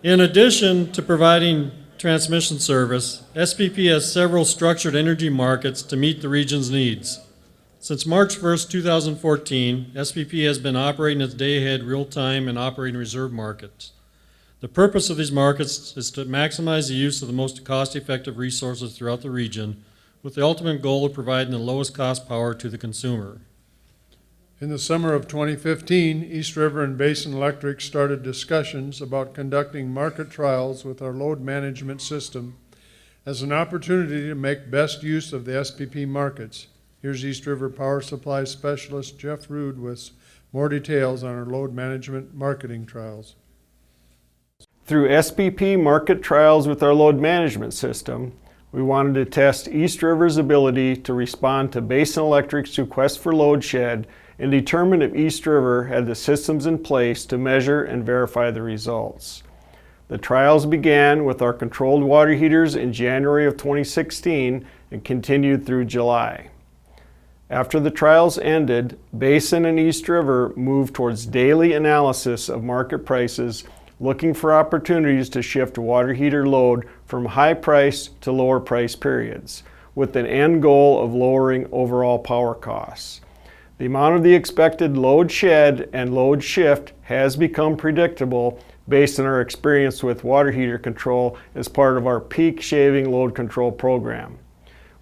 In addition to providing transmission service, SPP has several structured energy markets to meet the region's needs. Since March 1st, 2014, SPP has been operating its day-ahead, real-time, and operating reserve markets. The purpose of these markets is to maximize the use of the most cost-effective resources throughout the region, with the ultimate goal of providing the lowest cost power to the consumer. In the summer of 2015, East River and Basin Electric started discussions about conducting market trials with our load management system as an opportunity to make best use of the SPP markets. Here's East River Power Supply Specialist Jeff Rude with more details on our load management marketing trials. Through SPP market trials with our load management system, we wanted to test East River's ability to respond to Basin Electric's request for load shed and determine if East River had the systems in place to measure and verify the results. The trials began with our controlled water heaters in January of 2016 and continued through July. After the trials ended, Basin and East River moved towards daily analysis of market prices, looking for opportunities to shift water heater load from high price to lower price periods, with an end goal of lowering overall power costs. The amount of the expected load shed and load shift has become predictable based on our experience with water heater control as part of our peak shaving load control program.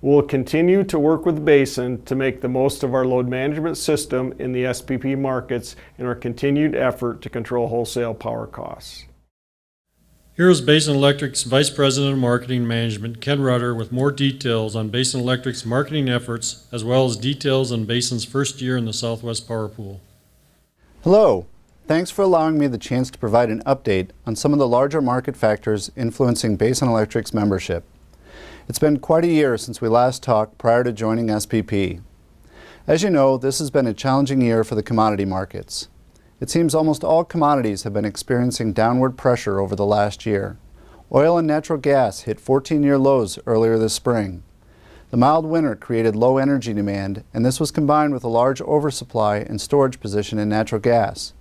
We'll continue to work with Basin to make the most of our load management system in the SPP markets in our continued effort to control wholesale power costs. Here is Basin Electric's Vice President of Marketing and Management, Ken Rutter, with more details on Basin Electric's marketing efforts, as well as details on Basin's first year in the Southwest Power Pool. Hello. Thanks for allowing me the chance to provide an update on some of the larger market factors influencing Basin Electric's membership. It's been quite a year since we last talked prior to joining SPP. As you know, this has been a challenging year for the commodity markets. It seems almost all commodities have been experiencing downward pressure over the last year. Oil and natural gas hit 14-year lows earlier this spring. The mild winter created low energy demand, and this was combined with a large oversupply and storage position in natural gas.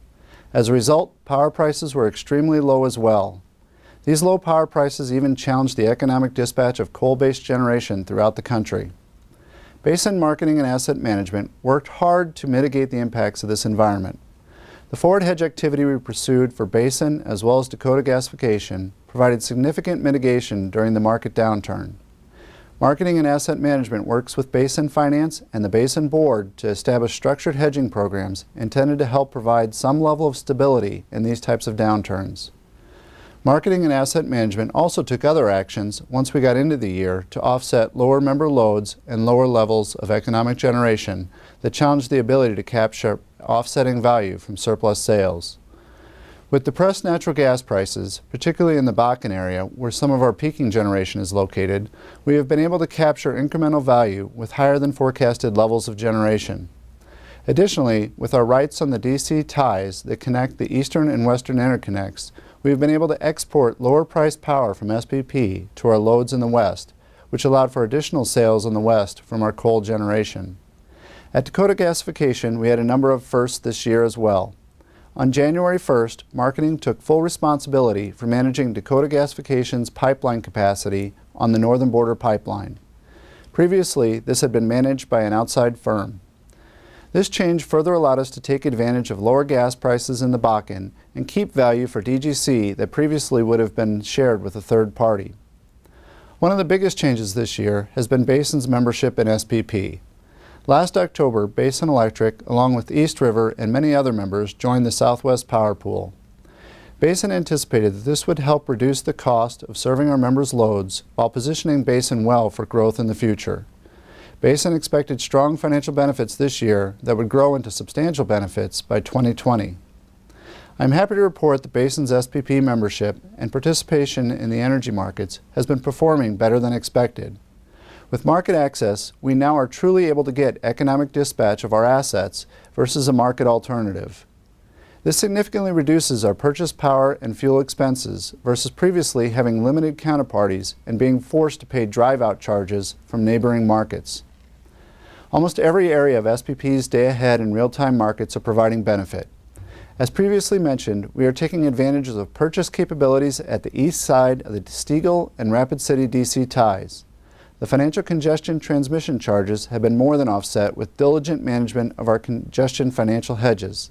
As a result, power prices were extremely low as well. These low power prices even challenged the economic dispatch of coal-based generation throughout the country. Basin Marketing and Asset Management worked hard to mitigate the impacts of this environment. The forward hedge activity we pursued for Basin as well as Dakota Gasification provided significant mitigation during the market downturn. Marketing and Asset Management works with Basin Finance and the Basin Board to establish structured hedging programs intended to help provide some level of stability in these types of downturns. Marketing and Asset Management also took other actions once we got into the year to offset lower member loads and lower levels of economic generation that challenged the ability to capture offsetting value from surplus sales. With depressed natural gas prices, particularly in the Bakken area where some of our peaking generation is located, we have been able to capture incremental value with higher than forecasted levels of generation. Additionally, with our rights on the DC ties that connect the eastern and western interconnects, we have been able to export lower priced power from SPP to our loads in the west, which allowed for additional sales in the west from our coal generation. At Dakota Gasification, we had a number of firsts this year as well. On January 1st, Marketing took full responsibility for managing Dakota Gasification's pipeline capacity on the Northern Border Pipeline. Previously, this had been managed by an outside firm. This change further allowed us to take advantage of lower gas prices in the Bakken and keep value for DGC that previously would have been shared with a third party. One of the biggest changes this year has been Basin's membership in SPP. Last October, Basin Electric, along with East River and many other members, joined the Southwest Power Pool. Basin anticipated that this would help reduce the cost of serving our members' loads while positioning Basin well for growth in the future. Basin expected strong financial benefits this year that would grow into substantial benefits by 2020. I'm happy to report that Basin's SPP membership and participation in the energy markets has been performing better than expected. With market access, we now are truly able to get economic dispatch of our assets versus a market alternative. This significantly reduces our purchase power and fuel expenses versus previously having limited counterparties and being forced to pay drive-out charges from neighboring markets. Almost every area of SPP's day-ahead and real-time markets are providing benefit. As previously mentioned, we are taking advantage of the purchase capabilities at the east side of the Stiegel and Rapid City DC ties. The financial congestion transmission charges have been more than offset with diligent management of our congestion financial hedges.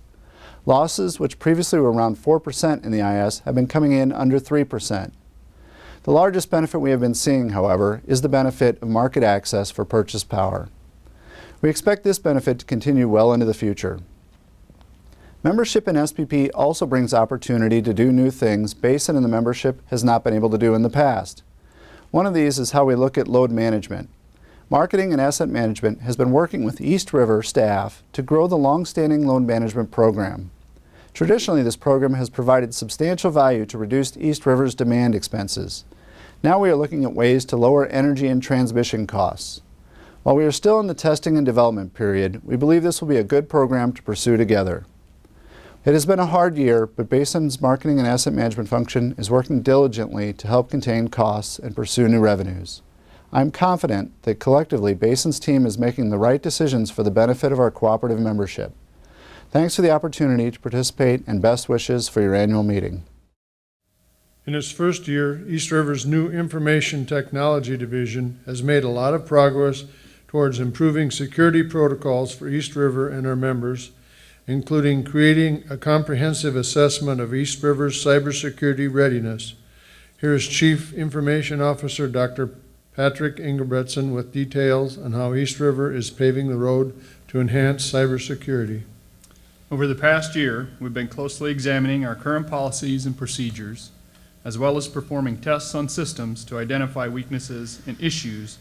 Losses, which previously were around 4% in the IS, have been coming in under 3%. The largest benefit we have been seeing, however, is the benefit of market access for purchase power. We expect this benefit to continue well into the future. Membership in SPP also brings opportunity to do new things Basin and the membership has not been able to do in the past. One of these is how we look at load management. Marketing and Asset Management has been working with East River staff to grow the long-standing load management program. Traditionally, this program has provided substantial value to reduce East River's demand expenses. Now we are looking at ways to lower energy and transmission costs. While we are still in the testing and development period, we believe this will be a good program to pursue together. It has been a hard year, but Basin's marketing and asset management function is working diligently to help contain costs and pursue new revenues. I'm confident that collectively Basin's team is making the right decisions for the benefit of our cooperative membership. Thanks for the opportunity to participate and best wishes for your annual meeting. In its first year, East River's new Information Technology Division has made a lot of progress towards improving security protocols for East River and our members, including creating a comprehensive assessment of East River's cybersecurity readiness. Here is Chief Information Officer Dr. Patrick Engelbretson with details on how East River is paving the road to enhance cybersecurity. Over the past year, we've been closely examining our current policies and procedures, as well as performing tests on systems to identify weaknesses and issues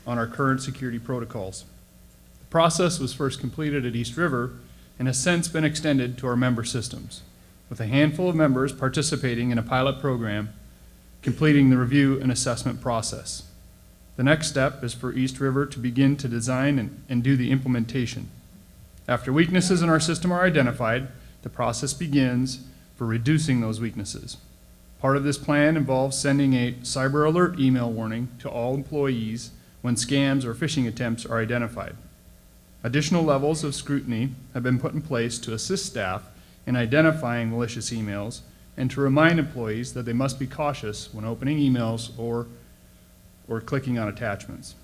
on our current security protocols. The process was first completed at East River and has since been extended to our member systems, with a handful of members participating in a pilot program, completing the review and assessment process. The next step is for East River to begin to design and do the implementation. After weaknesses in our system are identified, the process begins for reducing those weaknesses. Part of this plan involves sending a cyber alert email warning to all employees when scams or phishing attempts are identified. Additional levels of scrutiny have been put in place to assist staff in identifying malicious emails and to remind employees that they must be cautious when opening emails or clicking on attachments.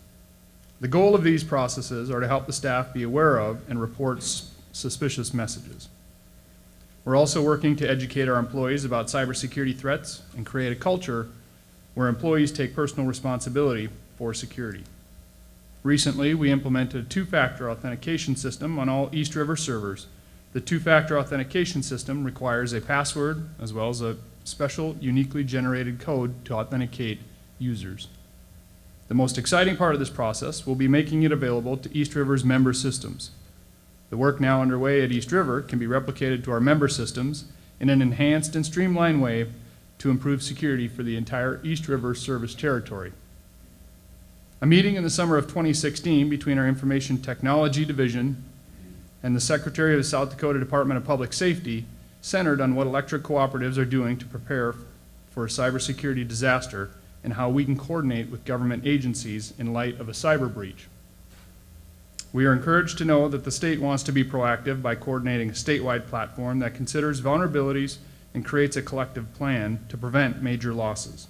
The goal of these processes are to help the staff be aware of and report suspicious messages. We're also working to educate our employees about cybersecurity threats and create a culture where employees take personal responsibility for security. Recently, we implemented a two-factor authentication system on all East River servers. The two-factor authentication system requires a password as well as a special, uniquely generated code to authenticate users. The most exciting part of this process will be making it available to East River's member systems. The work now underway at East River can be replicated to our member systems in an enhanced and streamlined way to improve security for the entire East River service territory. A meeting in the summer of 2016 between our Information Technology Division and the Secretary of the South Dakota Department of Public Safety centered on what electric cooperatives are doing to prepare for a cybersecurity disaster and how we can coordinate with government agencies in light of a cyber breach. We are encouraged to know that the state wants to be proactive by coordinating a statewide platform that considers vulnerabilities and creates a collective plan to prevent major losses.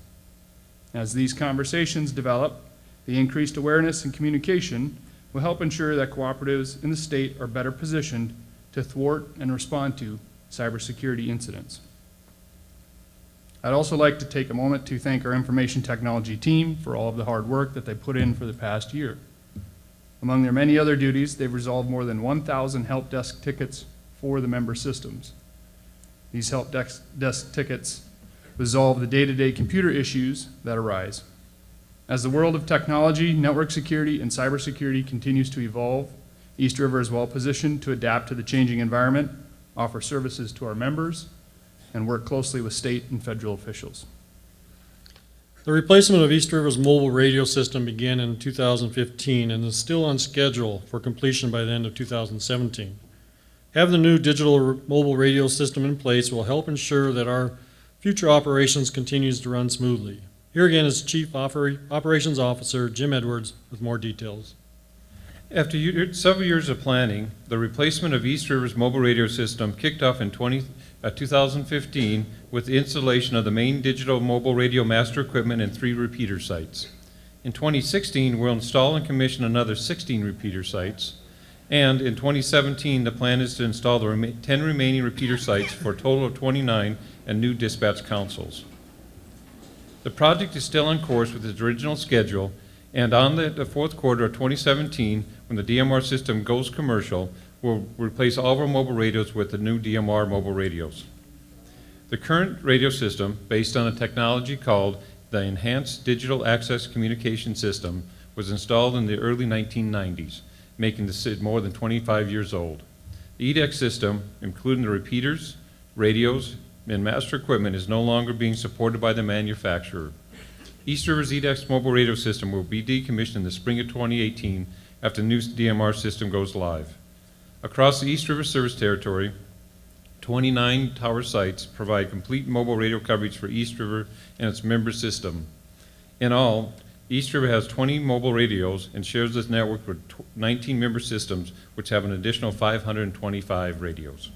As these conversations develop, the increased awareness and communication will help ensure that cooperatives in the state are better positioned to thwart and respond to cybersecurity incidents. I'd also like to take a moment to thank our information technology team for all of the hard work that they put in for the past year. Among their many other duties, they've resolved more than 1,000 help desk tickets for the member systems. These help desk tickets resolve the day-to-day computer issues that arise. As the world of technology, network security, and cybersecurity continues to evolve, East River is well positioned to adapt to the changing environment, offer services to our members, and work closely with state and federal officials. The replacement of East River's mobile radio system began in 2015 and is still on schedule for completion by the end of 2017. Having the new digital mobile radio system in place will help ensure that our future operations continues to run smoothly. Here again is Chief Operations Officer Jim Edwards with more details. After several years of planning, the replacement of East River's mobile radio system kicked off in 2015 with the installation of the main digital mobile radio master equipment and 3 repeater sites. In 2016, we'll install and commission another 16 repeater sites. And in 2017, the plan is to install the 10 remaining repeater sites for a total of 29 and new dispatch consoles. The project is still on course with its original schedule, and on the fourth quarter of 2017, when the DMR system goes commercial, we'll replace all of our mobile radios with the new DMR mobile radios. The current radio system, based on a technology called the Enhanced Digital Access Communication System, was installed in the early 1990s, making the more than 25 years old. The EDX system, including the repeaters, radios, and master equipment, is no longer being supported by the manufacturer. East River's EDX mobile radio system will be decommissioned in the spring of 2018 after the new DMR system goes live. Across the East River service territory, 29 tower sites provide complete mobile radio coverage for East River and its member system. In all, East River has 20 mobile radios and shares this network with 19 member systems, which have an additional 525 radios.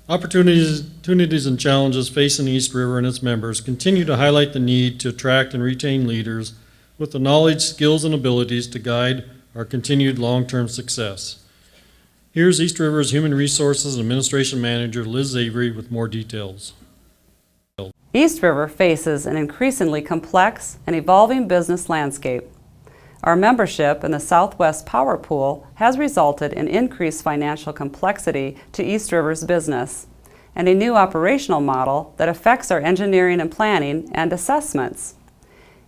Opportunities and challenges facing East River and its members continue to highlight the need to attract and retain leaders with the knowledge, skills, and abilities to guide our continued long-term success. Here's East River's Human Resources and Administration Manager, Liz Avery, with more details. East River faces an increasingly complex and evolving business landscape. Our membership in the Southwest Power Pool has resulted in increased financial complexity to East River's business and a new operational model that affects our engineering and planning and assessments.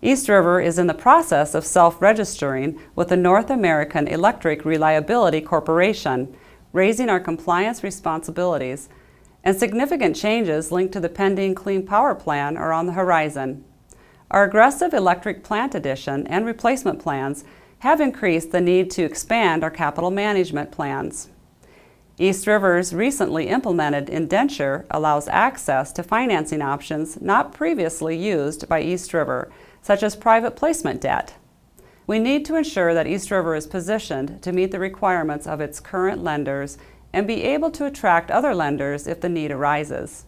East River is in the process of self-registering with the North American Electric Reliability Corporation, raising our compliance responsibilities, and significant changes linked to the pending Clean Power Plan are on the horizon. Our aggressive electric plant addition and replacement plans have increased the need to expand our capital management plans. East River's recently implemented indenture allows access to financing options not previously used by East River, such as private placement debt. We need to ensure that East River is positioned to meet the requirements of its current lenders and be able to attract other lenders if the need arises.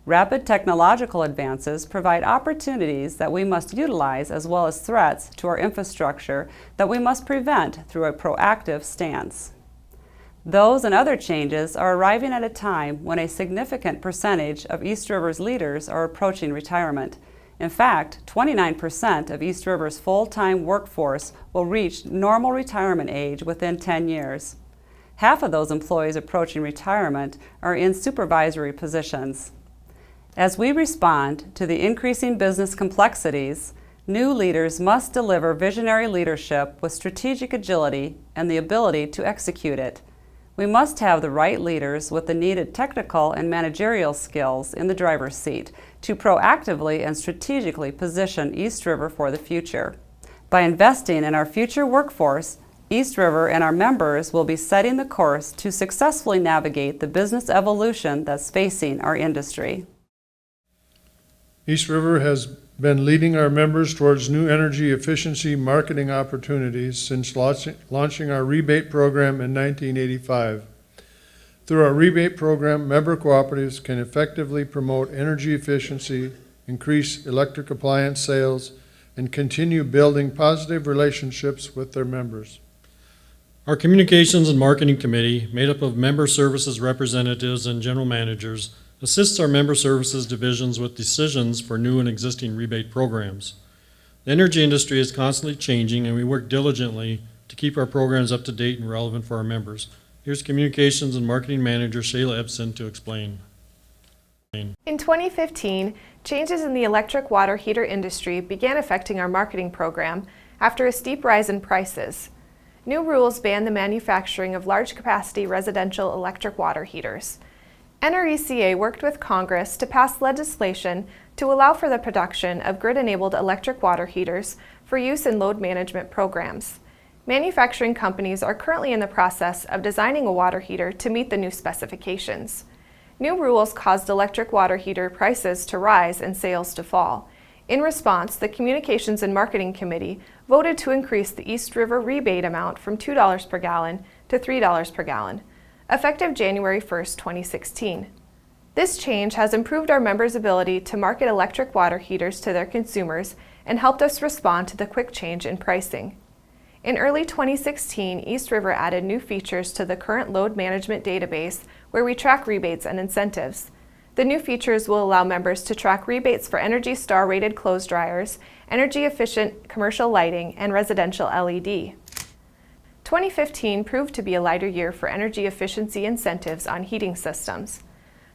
Rapid technological advances provide opportunities that we must utilize as well as threats to our infrastructure that we must prevent through a proactive stance. Those and other changes are arriving at a time when a significant percentage of East River's leaders are approaching retirement. In fact, 29% of East River's full-time workforce will reach normal retirement age within 10 years. Half of those employees approaching retirement are in supervisory positions. As we respond to the increasing business complexities, new leaders must deliver visionary leadership with strategic agility and the ability to execute it. We must have the right leaders with the needed technical and managerial skills in the driver's seat to proactively and strategically position East River for the future. By investing in our future workforce, East River and our members will be setting the course to successfully navigate the business evolution that's facing our industry. East River has been leading our members towards new energy efficiency marketing opportunities since launching our rebate program in 1985. Through our rebate program, member cooperatives can effectively promote energy efficiency, increase electric appliance sales, and continue building positive relationships with their members. Our Communications and Marketing Committee, made up of member services representatives and general managers, assists our member services divisions with decisions for new and existing rebate programs. The energy industry is constantly changing, and we work diligently to keep our programs up to date and relevant for our members. Here's Communications and Marketing Manager Shayla Ebsen to explain. In 2015, changes in the electric water heater industry began affecting our marketing program after a steep rise in prices. New rules ban the manufacturing of large-capacity residential electric water heaters. NRECA worked with Congress to pass legislation to allow for the production of grid-enabled electric water heaters for use in load management programs. Manufacturing companies are currently in the process of designing a water heater to meet the new specifications. New rules caused electric water heater prices to rise and sales to fall. In response, the Communications and Marketing Committee voted to increase the East River rebate amount from $2 per gallon to $3 per gallon, effective January 1st, 2016. This change has improved our members' ability to market electric water heaters to their consumers and helped us respond to the quick change in pricing. In early 2016, East River added new features to the current load management database where we track rebates and incentives. The new features will allow members to track rebates for Energy Star rated clothes dryers, energy efficient commercial lighting, and residential LED. 2015 proved to be a lighter year for energy efficiency incentives on heating systems.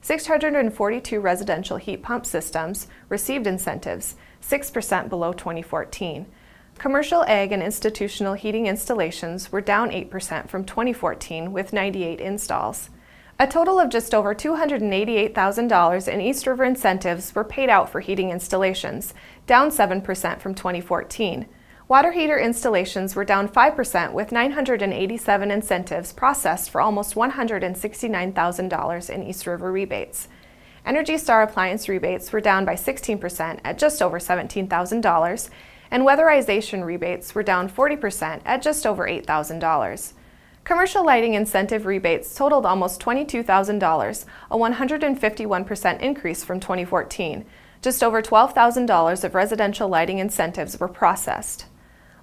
642 residential heat pump systems received incentives, 6% below 2014. Commercial, ag, and institutional heating installations were down 8% from 2014 with 98 installs. A total of just over $288,000 in East River incentives were paid out for heating installations, down 7% from 2014. Water heater installations were down 5% with 987 incentives processed for almost $169,000 in East River rebates. Energy Star appliance rebates were down by 16% at just over $17,000, and weatherization rebates were down 40% at just over $8,000. Commercial lighting incentive rebates totaled almost $22,000, a 151% increase from 2014. Just over $12,000 of residential lighting incentives were processed.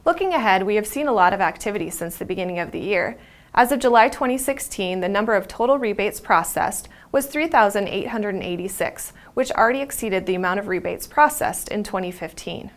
Looking ahead, we have seen a lot of activity since the beginning of the year. As of July 2016, the number of total rebates processed was 3,886, which already exceeded the amount of rebates processed in 2015.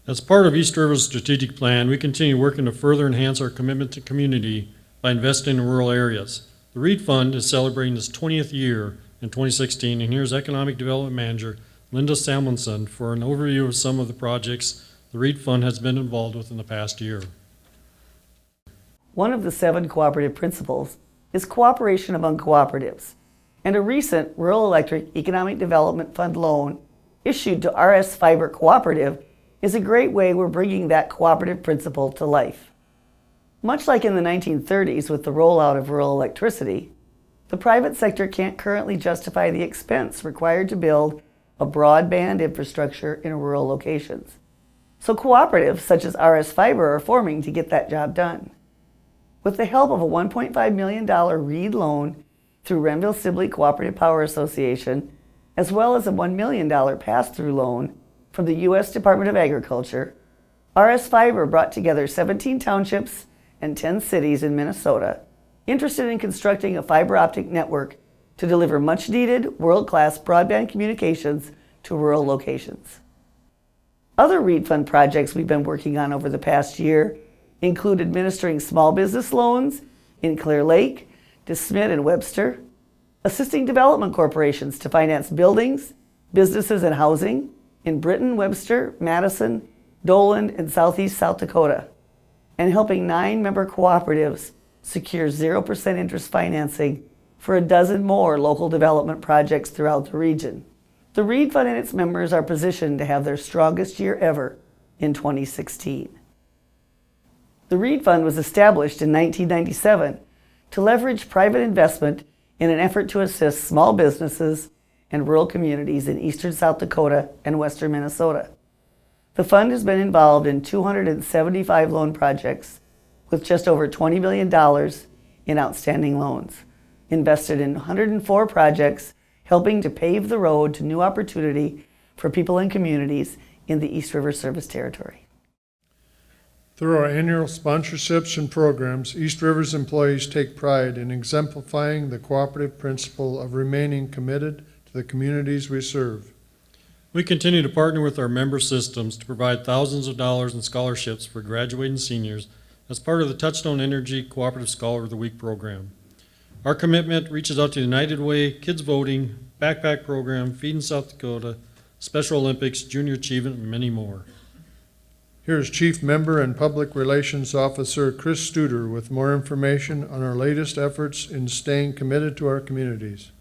As part of East River's strategic plan, we continue working to further enhance our commitment to community by investing in rural areas. The READ Fund is celebrating its 20th year in 2016, and here's Economic Development Manager Linda Samuelson for an overview of some of the projects the READ Fund has been involved with in the past year. One of the 7 cooperative principles is cooperation among cooperatives, and a recent Rural Electric Economic Development Fund loan issued to RS Fiber Cooperative is a great way we're bringing that cooperative principle to life. Much like in the 1930s with the rollout of rural electricity, the private sector can't currently justify the expense required to build a broadband infrastructure in rural locations. So cooperatives such as RS Fiber are forming to get that job done. With the help of a $1.5 million READ loan through Renville-Sibley Cooperative Power Association, as well as a $1 million pass-through loan from the U.S. Department of Agriculture, RS Fiber brought together 17 townships and 10 cities in Minnesota interested in constructing a fiber optic network to deliver much-needed, world-class broadband communications to rural locations. Other READ Fund projects we've been working on over the past year include administering small business loans in Clear Lake, DeSmet, and Webster, assisting development corporations to finance buildings, businesses, and housing in Britton, Webster, Madison, Doland, and Southeast South Dakota, and helping 9 member cooperatives secure 0% interest financing for a dozen more local development projects throughout the region. The READ Fund and its members are positioned to have their strongest year ever in 2016. The READ Fund was established in 1997 to leverage private investment in an effort to assist small businesses and rural communities in eastern South Dakota and western Minnesota. The fund has been involved in 275 loan projects with just over $20 million in outstanding loans, invested in 104 projects helping to pave the road to new opportunity for people and communities in the East River Service Territory. Through our annual sponsorships and programs, East River's employees take pride in exemplifying the cooperative principle of remaining committed to the communities we serve. We continue to partner with our member systems to provide thousands of dollars in scholarships for graduating seniors as part of the Touchstone Energy Cooperative Scholar of the Week program. Our commitment reaches out to United Way, Kids Voting, Backpack Program, Feed in South Dakota, Special Olympics, Junior Achievement, and many more. Here's Chief Member and Public Relations Officer Chris Studer with more information on our latest efforts in staying committed to our communities.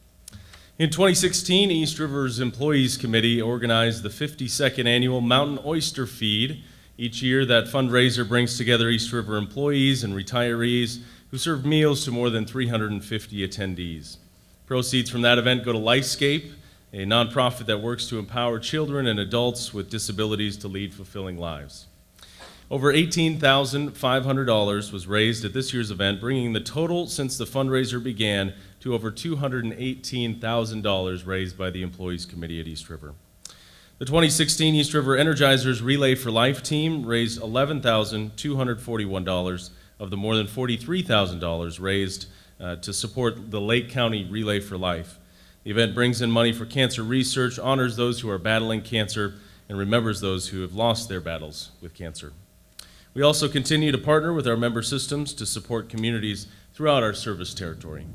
In 2016, East River's Employees Committee organized the 52nd Annual Mountain Oyster Feed. Each year, that fundraiser brings together East River employees and retirees who serve meals to more than 350 attendees. Proceeds from that event go to Lifescape, a nonprofit that works to empower children and adults with disabilities to lead fulfilling lives. Over $18,500 was raised at this year's event, bringing the total since the fundraiser began to over $218,000 raised by the Employees Committee at East River. The 2016 East River Energizers Relay for Life team raised $11,241 of the more than $43,000 raised to support the Lake County Relay for Life. The event brings in money for cancer research, honors those who are battling cancer, and remembers those who have lost their battles with cancer. We also continue to partner with our member systems to support communities throughout our service territory.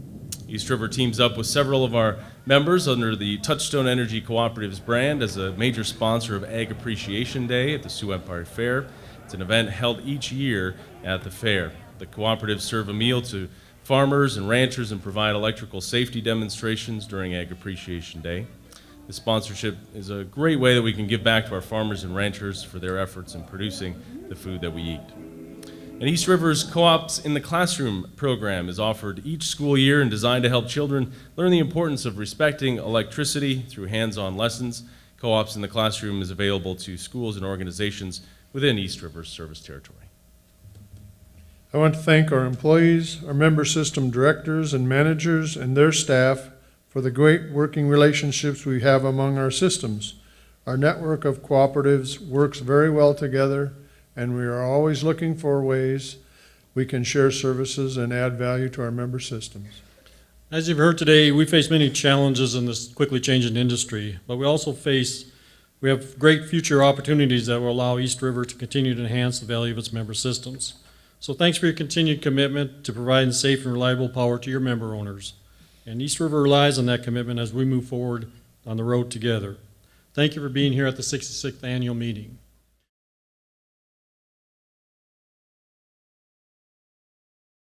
East River teams up with several of our members under the Touchstone Energy Cooperatives brand as a major sponsor of Ag Appreciation Day at the Sioux Empire Fair. It's an event held each year at the fair. The cooperatives serve a meal to farmers and ranchers and provide electrical safety demonstrations during Ag Appreciation Day. This sponsorship is a great way that we can give back to our farmers and ranchers for their efforts in producing the food that we eat. And East River's Co-ops in the Classroom program is offered each school year and designed to help children learn the importance of respecting electricity through hands-on lessons. Co-ops in the Classroom is available to schools and organizations within East River's service territory. I want to thank our employees, our member system directors and managers and their staff for the great working relationships we have among our systems. Our network of cooperatives works very well together, and we are always looking for ways we can share services and add value to our member systems. As you've heard today, we face many challenges in this quickly changing industry, but we have great future opportunities that will allow East River to continue to enhance the value of its member systems. So thanks for your continued commitment to providing safe and reliable power to your member owners. And East River relies on that commitment as we move forward on the road together. Thank you for being here at the 66th annual meeting.